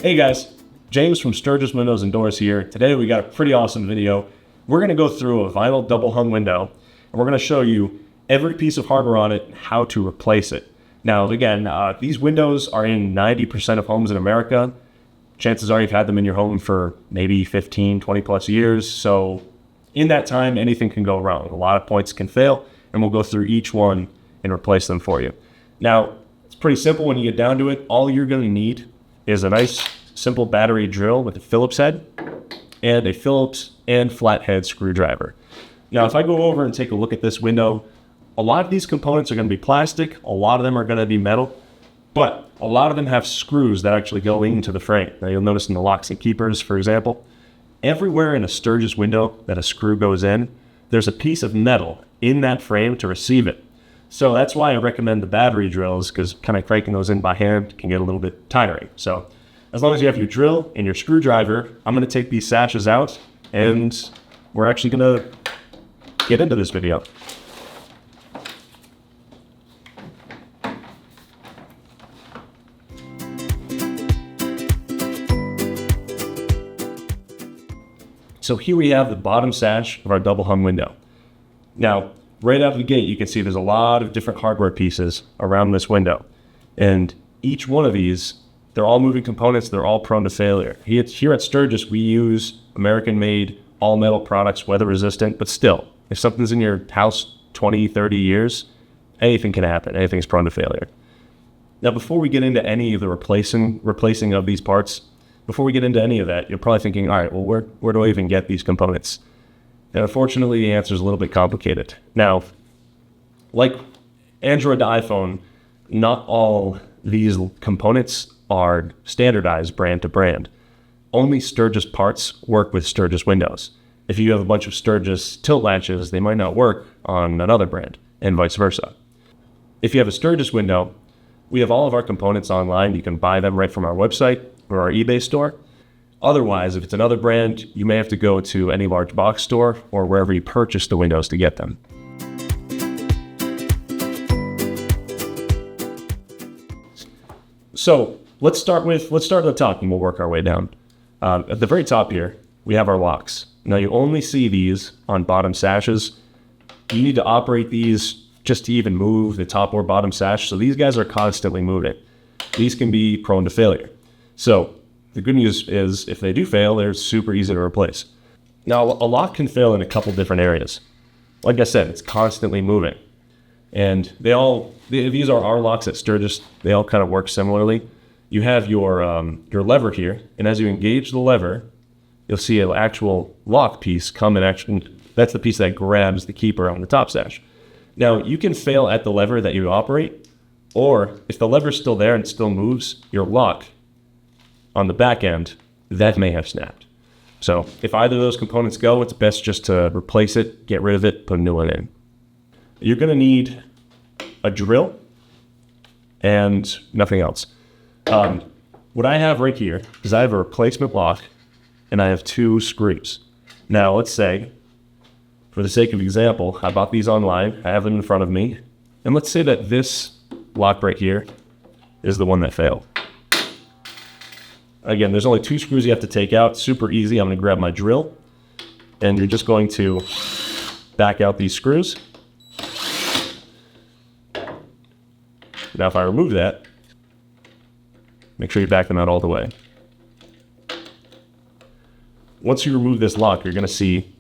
Hey guys, James from Stergis Windows and Doors here. Today we got a pretty awesome video. We're going to go through a vinyl double hung window and we're going to show you every piece of hardware on it and how to replace it. Now again, these windows are in 90% of homes in America. Chances are you've had them in your home for maybe 15, 20 plus years. So in that time, anything can go wrong. A lot of points can fail and we'll go through each one and replace them for you. Now, it's pretty simple when you get down to it. All you're going to need is a nice simple battery drill with a Phillips head and a Phillips and flathead screwdriver. Now, if I go over and take a look at this window, a lot of these components are going to be plastic. A lot of them are going to be metal, but a lot of them have screws that actually go into the frame. Now, you'll notice in the locks and keepers, for example, everywhere in a Stergis window that a screw goes in, there's a piece of metal in that frame to receive it. So that's why I recommend the battery drills, because kind of cranking those in by hand can get a little bit tiring. So as long as you have your drill and your screwdriver, I'm going to take these sashes out and we're actually going to get into this video. So here we have the bottom sash of our double hung window. Now, right out of the gate, you can see there's a lot of different hardware pieces around this window. And each one of these, they're all moving components, they're all prone to failure. Here at Stergis, we use American-made, all-metal products, weather-resistant, but still, if something's in your house 20, 30 years, anything can happen, anything's prone to failure. Now, before we get into any of the replacing of these parts, before we get into any of that, you're probably thinking, all right, well, where do I even get these components? And unfortunately, the answer is a little bit complicated. Now, like Android to iPhone, not all these components are standardized brand to brand. Only Stergis parts work with Stergis windows. If you have a bunch of Stergis tilt latches, they might not work on another brand, and vice versa. If you have a Stergis window, we have all of our components online. You can buy them right from our website or our eBay store. Otherwise, if it's another brand, you may have to go to any large box store or wherever you purchase the windows to get them. So let's start at the top and we'll work our way down. At the very top here, we have our locks. Now you only see these on bottom sashes. You need to operate these just to even move the top or bottom sash. So these guys are constantly moving. These can be prone to failure. So the good news is if they do fail, they're super easy to replace. Now, a lock can fail in a couple different areas. Like I said, it's constantly moving. And these are our locks at Stergis. They all kind of work similarly. You have your lever here, and as you engage the lever, you'll see an actual lock piece come in action. That's the piece that grabs the keeper on the top sash. Now, you can fail at the lever that you operate, or if the lever's still there and still moves, your lock on the back end, that may have snapped. So if either of those components go, it's best just to replace it, get rid of it, put a new one in. You're going to need a drill and nothing else. What I have right here is I have a replacement lock and I have two screws. Now let's say, for the sake of example, I bought these online, I have them in front of me, and let's say that this lock right here is the one that failed. Again, there's only two screws you have to take out. Super easy. I'm going to grab my drill, and you're just going to back out these screws. Now, if I remove that, make sure you back them out all the way. Once you remove this lock, you're going to see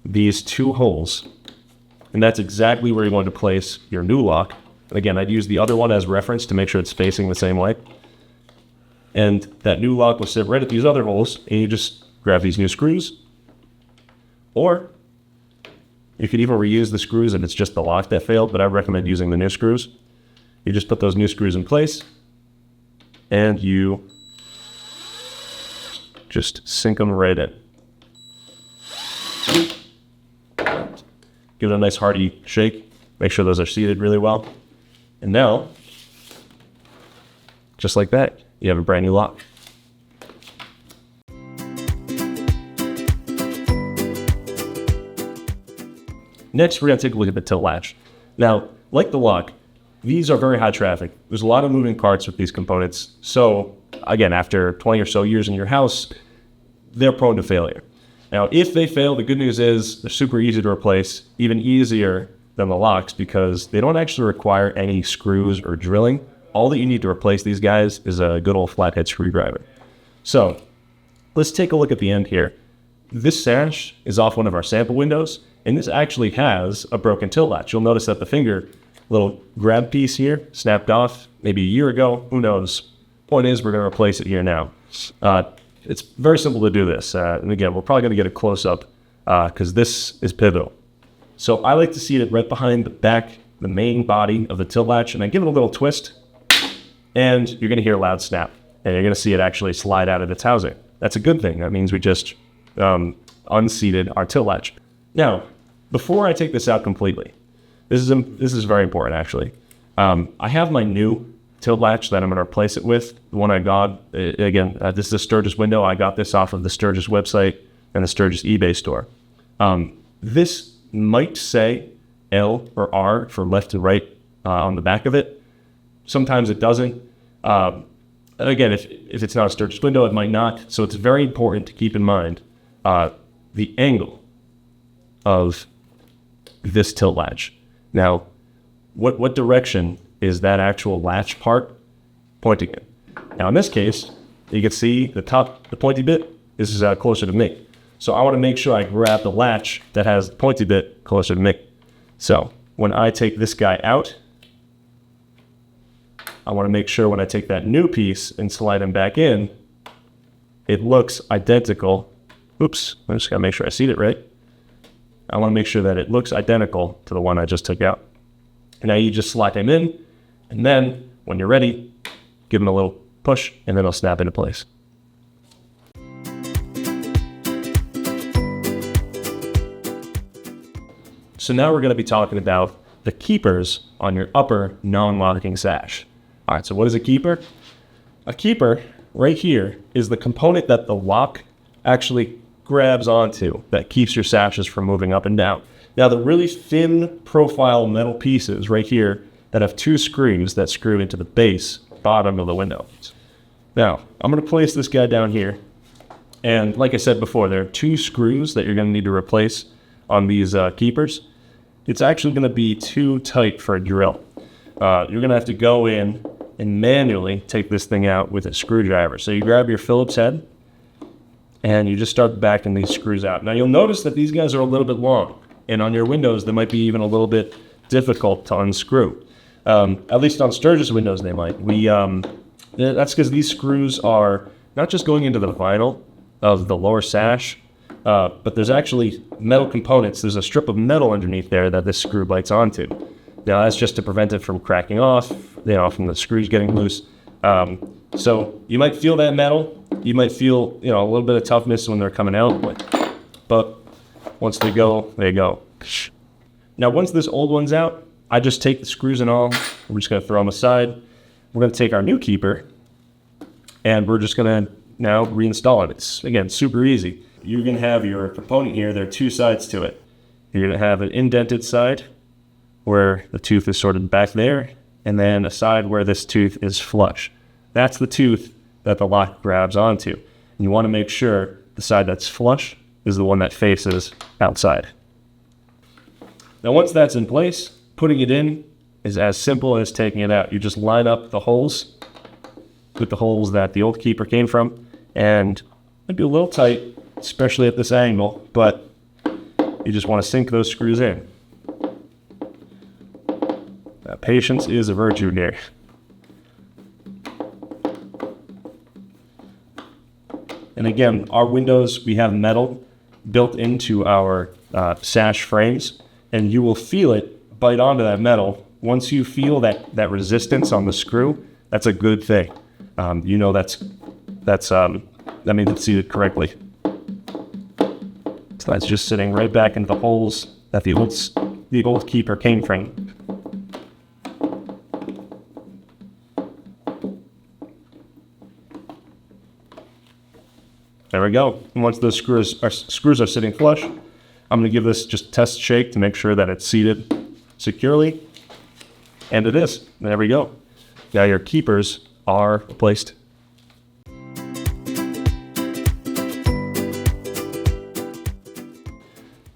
these two holes, and that's exactly where you want to place your new lock. And again, I'd use the other one as reference to make sure it's facing the same way. And that new lock will sit right at these other holes, and you just grab these new screws. Or you could even reuse the screws if it's just the lock that failed, but I recommend using the new screws. You just put those new screws in place, and you just sink them right in. Give it a nice hearty shake. Make sure those are seated really well. And now, just like that, you have a brand new lock. Next, we're going to take a look at the tilt latch. Now, like the lock, these are very high traffic. There's a lot of moving parts with these components. So again, after 20 or so years in your house, they're prone to failure. Now, if they fail, the good news is they're super easy to replace, even easier than the locks because they don't actually require any screws or drilling. All that you need to replace these guys is a good old flathead screwdriver. So let's take a look at the end here. This sash is off one of our sample windows, and this actually has a broken tilt latch. You'll notice that the finger, little grab piece here, snapped off maybe a year ago. Who knows? Point is, we're going to replace it here now. It's very simple to do this. And again, we're probably going to get a close-up because this is pivotal. So I like to seat it right behind the back, the main body of the tilt latch, and I give it a little twist, and you're going to hear a loud snap, and you're going to see it actually slide out of its housing. That's a good thing. That means we just unseated our tilt latch. Now, before I take this out completely, this is very important actually. I have my new tilt latch that I'm going to replace it with. The one I got, again, this is a Stergis window. I got this off of the Stergis website and the Stergis eBay store. This might say L or R for left and right on the back of it. Sometimes it doesn't. Again, if it's not a Stergis window, it might not. So it's very important to keep in mind the angle of this tilt latch. Now, what direction is that actual latch part pointing in? Now, in this case, you can see the pointy bit. This is closer to me. So I want to make sure I grab the latch that has the pointy bit closer to me. So when I take this guy out, I want to make sure when I take that new piece and slide him back in, it looks identical. Oops, I just got to make sure I seat it right. I want to make sure that it looks identical to the one I just took out. And now you just slide him in, and then when you're ready, give him a little push, and then it'll snap into place. So now we're going to be talking about the keepers on your upper non-locking sash. All right, so what is a keeper? A keeper right here is the component that the lock actually grabs onto that keeps your sashes from moving up and down. Now, the really thin profile metal pieces right here that have two screws that screw into the base bottom of the window. Now, I'm going to place this guy down here. And like I said before, there are two screws that you're going to need to replace on these keepers. It's actually going to be too tight for a drill. You're going to have to go in and manually take this thing out with a screwdriver. So you grab your Phillips head and you just start backing these screws out. Now you'll notice that these guys are a little bit long, and on your windows they might be even a little bit difficult to unscrew. At least on Stergis windows they might. That's because these screws are not just going into the vinyl of the lower sash, but there's actually metal components. There's a strip of metal underneath there that this screw bites onto. Now that's just to prevent it from cracking off, from the screws getting loose. So you might feel that metal. You might feel, a little bit of toughness when they're coming out, but once they go, they go. Now, once this old one's out, I just take the screws and all. We're just going to throw them aside. We're going to take our new keeper, and we're just going to now reinstall it. It's, again, super easy. You're going to have your component here. There are two sides to it. You're going to have an indented side where the tooth is sort of back there, and then a side where this tooth is flush. That's the tooth that the lock grabs onto. And you want to make sure the side that's flush is the one that faces outside. Now, once that's in place, putting it in is as simple as taking it out. You just line up the holes with the holes that the old keeper came from, and it'd be a little tight, especially at this angle, but you just want to sink those screws in. Patience is a virtue here. And again, our windows, we have metal built into our sash frames, and you will feel it bite onto that metal. Once you feel that resistance on the screw, that's a good thing. That means it's seated correctly. So that's just sitting right back into the holes that the old keeper came from. There we go. And once those screws are sitting flush, I'm going to give this just a test shake to make sure that it's seated securely. And it is. There we go. Now your keepers are placed.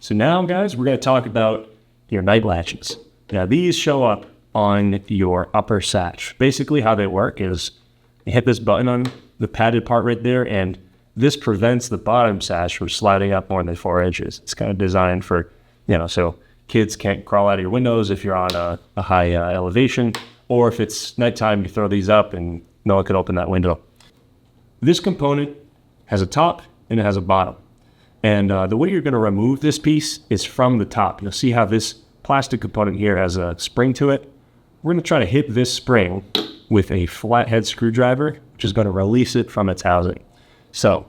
So now, guys, we're going to talk about your night latches. Now, these show up on your upper sash. Basically, how they work is you hit this button on the padded part right there, and this prevents the bottom sash from sliding up more than 4 inches. It's kind of designed for, so kids can't crawl out of your windows if you're on a high elevation, or if it's nighttime, you throw these up and no one can open that window. This component has a top and it has a bottom. And the way you're going to remove this piece is from the top. You'll see how this plastic component here has a spring to it. We're going to try to hit this spring with a flathead screwdriver, which is going to release it from its housing. So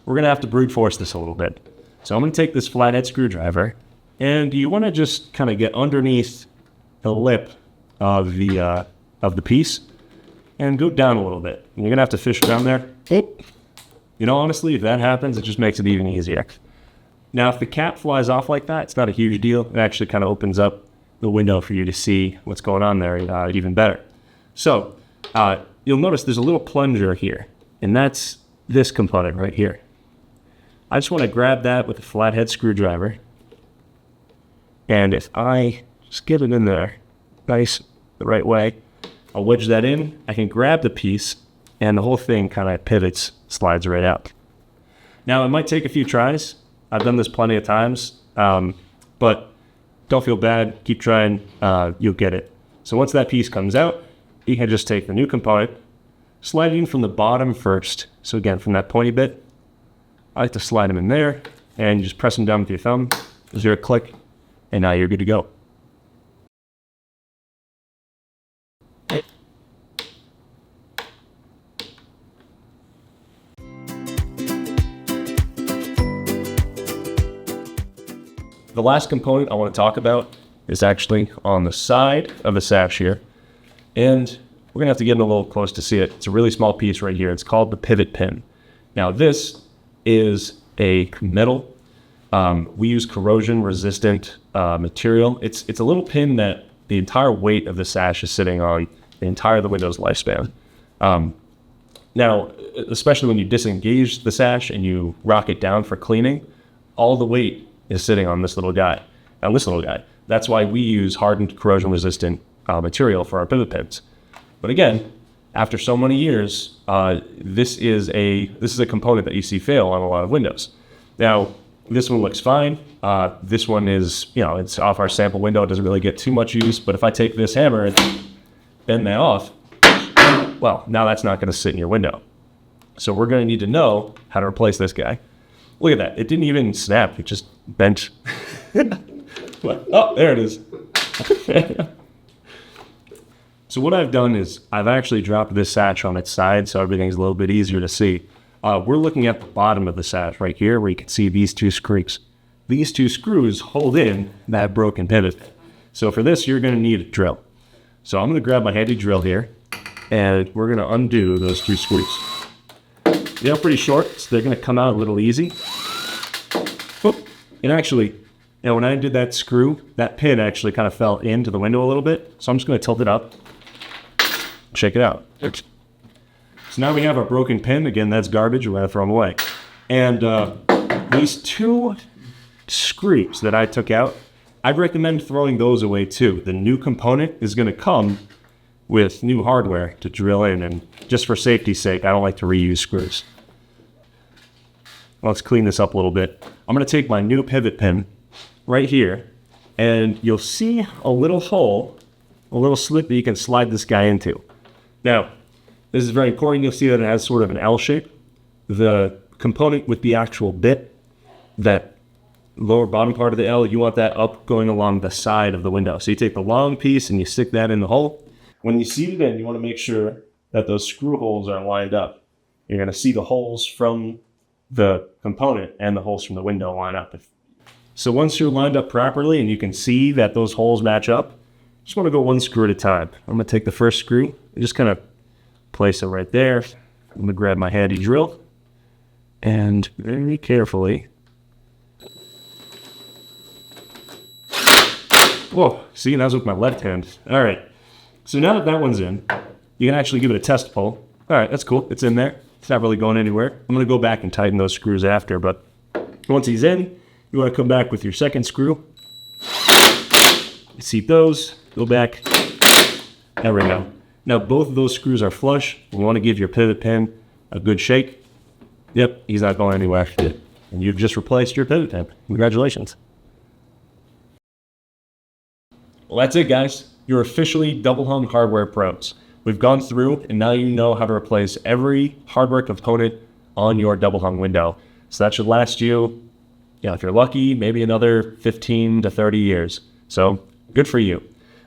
we're going to have to brute force this a little bit. So I'm going to take this flathead screwdriver, and you want to just kind of get underneath the lip of the piece and go down a little bit. And you're going to have to fish down there. Honestly, if that happens, it just makes it even easier. Now, if the cap flies off like that, it's not a huge deal. It actually kind of opens up the window for you to see what's going on there even better. So you'll notice there's a little plunger here, and that's this component right here. I just want to grab that with a flathead screwdriver, and if I just get it in there nice the right way, I'll wedge that in. I can grab the piece, and the whole thing kind of pivots, slides right out. Now, it might take a few tries. I've done this plenty of times, but don't feel bad. Keep trying. You'll get it. So once that piece comes out, you can just take the new component, slide it in from the bottom first. So again, from that pointy bit, I like to slide them in there, and you just press them down with your thumb. There's your click, and now you're good to go. The last component I want to talk about is actually on the side of the sash here. And we're going to have to get in a little close to see it. It's a really small piece right here. It's called the pivot pin. Now, this is a metal. We use corrosion-resistant material. It's a little pin that the entire weight of the sash is sitting on the entire of the window's lifespan. Now, especially when you disengage the sash and you rock it down for cleaning, all the weight is sitting on this little guy. Now, this little guy. That's why we use hardened corrosion-resistant material for our pivot pins. But again, after so many years, this is a component that you see fail on a lot of windows. Now, this one looks fine. This one is, it's off our sample window. It doesn't really get too much use. But if I take this hammer and bend that off, well, now that's not going to sit in your window. So we're going to need to know how to replace this guy. Look at that. It didn't even snap. It just bent. Oh, there it is. So what I've done is I've actually dropped this sash on its side so everything's a little bit easier to see. We're looking at the bottom of the sash right here where you can see these two screws. These two screws hold in that broken pivot. So for this, you're going to need a drill. So I'm going to grab my handy drill here, and we're going to undo those two screws. They're pretty short, so they're going to come out a little easy. And actually, when I did that screw, that pin actually kind of fell into the window a little bit. So I'm just going to tilt it up, shake it out. So now we have our broken pin. Again, that's garbage. We're going to throw them away. And these two screws that I took out, I'd recommend throwing those away too. The new component is going to come with new hardware to drill in, and just for safety's sake, I don't like to reuse screws. Let's clean this up a little bit. I'm going to take my new pivot pin right here, and you'll see a little hole, a little slit that you can slide this guy into. Now, this is very important. You'll see that it has sort of an L shape. The component with the actual bit, that lower bottom part of the L, you want that up going along the side of the window. So you take the long piece and you stick that in the hole. When you seat it in, you want to make sure that those screw holes are lined up. You're going to see the holes from the component and the holes from the window line up. So once you're lined up properly and you can see that those holes match up, just want to go one screw at a time. I'm going to take the first screw and just kind of place it right there. I'm going to grab my handy drill and very carefully. Whoa, see, that was with my left hand. All right. So now that that one's in, you can actually give it a test pull. All right, that's cool. It's in there. It's not really going anywhere. I'm going to go back and tighten those screws after, but once he's in, you want to come back with your second screw. Seat those, go back. There we go. Now both of those screws are flush. You want to give your pivot pin a good shake. Yep, he's not going anywhere. And you've just replaced your pivot pin. Congratulations. Well, that's it, guys. You're officially double hung hardware pros. We've gone through, and now you know how to replace every hardware component on your double hung window. So that should last you, if you're lucky, maybe another 15 to 30 years. So good for you.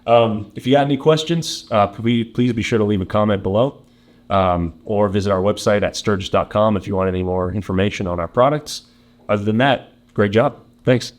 If you got any questions, please be sure to leave a comment below, or visit our website at stergis.com if you want any more information on our products. Other than that, great job. Thanks.